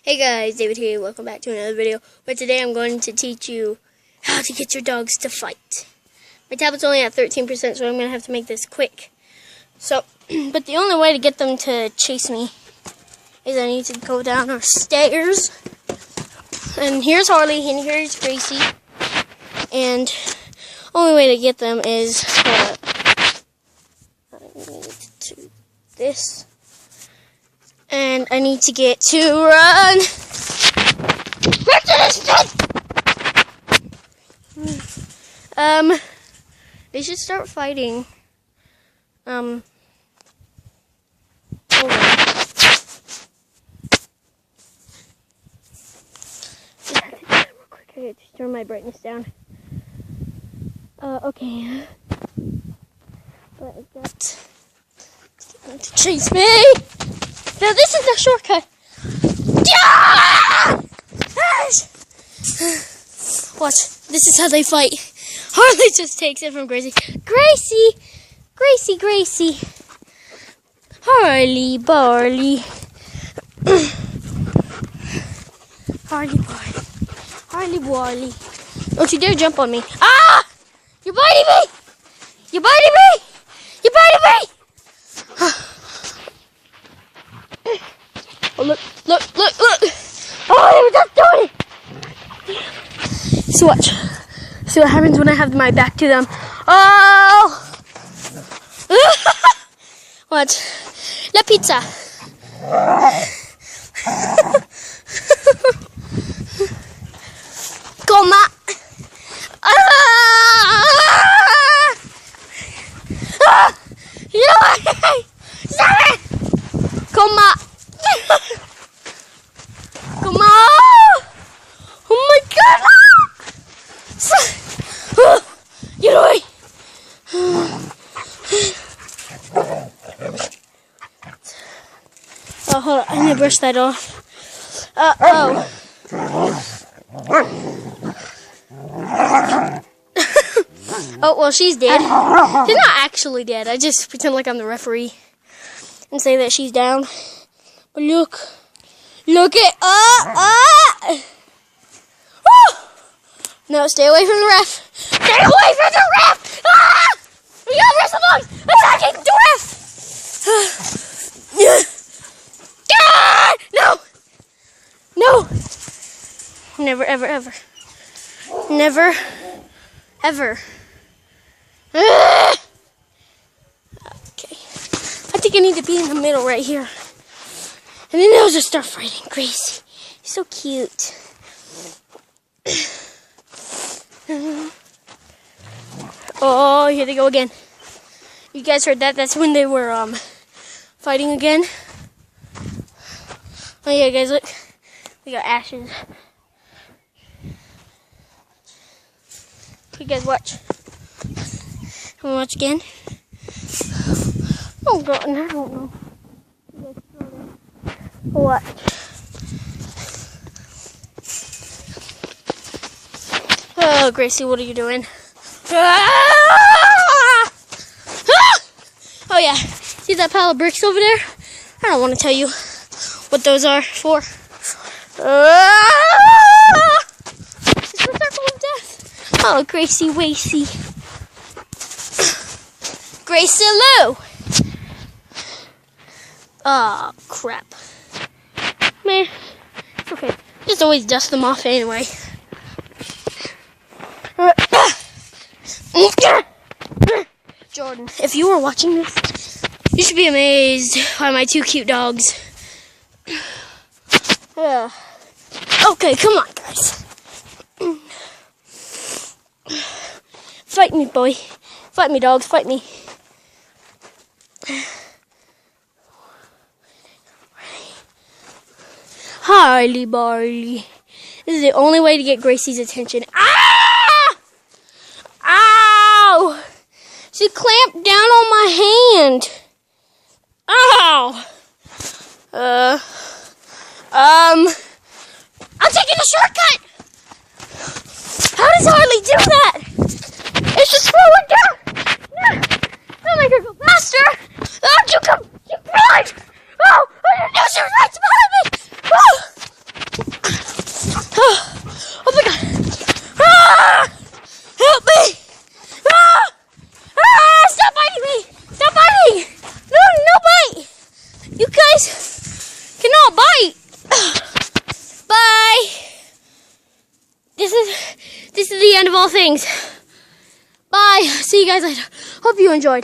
Hey guys, David here. Welcome back to another video. But today I'm going to teach you how to get your dogs to fight. My tablet's only at 13%, so I'm going to have to make this quick. But the only way to get them to chase me is I need to go down our stairs. And here's Harley, and here's Gracie. And only way to get them is I need to do this. And I need to get to run back to this bed. They should start fighting. Hold on. Real quick, I gotta just turn my brightness down. Okay. Like that. To chase me. Now this is the shortcut. Watch. This is how they fight. Harley just takes it from Gracie. Gracie! Gracie! Harley, Barley. Harley, Barley. Don't you dare jump on me. Ah! You're biting me! You're biting me! You're biting me! Oh, look. Oh, they were just doing it. So watch. See what happens when I have my back to them. Oh! Watch. La pizza. Coma. Stop it! Coma. Come on! Oh my God! Get away! Oh, hold on. I need to brush that off. Oh, well, she's dead. She's not actually dead. I just pretend like I'm the referee and say that she's down. But look at No, stay away from the ref. Stay away from the ref! We got wrestle dogs attacking the ref! No! Never, ever. Never, ever. Okay. I think I need to be in the middle right here. And then they'll just start fighting. Gracie. You're so cute. Oh, here they go again. You guys heard that? That's when they were fighting again. Oh yeah, guys, look. We got ashes. You guys watch. Can we watch again? Oh God, I don't know. You guys what? Oh, Gracie, what are you doing? Oh yeah, see that pile of bricks over there? I don't want to tell you what those are for. It's the circle of death. Oh, Gracie Wacy. Gracie Lou. Oh, crap. Man, it's okay. Just always dust them off anyway. Jordan, if you were watching this, you should be amazed by my two cute dogs. Okay, come on, guys. Fight me, boy. Fight me, dogs. Fight me. Harley Barley. This is the only way to get Gracie's attention. Ah! Ow! She clamped down on my hand. Ow! I'm taking a shortcut! How does Harley do that? It's just slowing down! I'll make her go faster! Oh, you come! You run! Oh, I didn't know she was right behind me! Oh! this is the end of all things. Bye. See you guys later. Hope you enjoyed.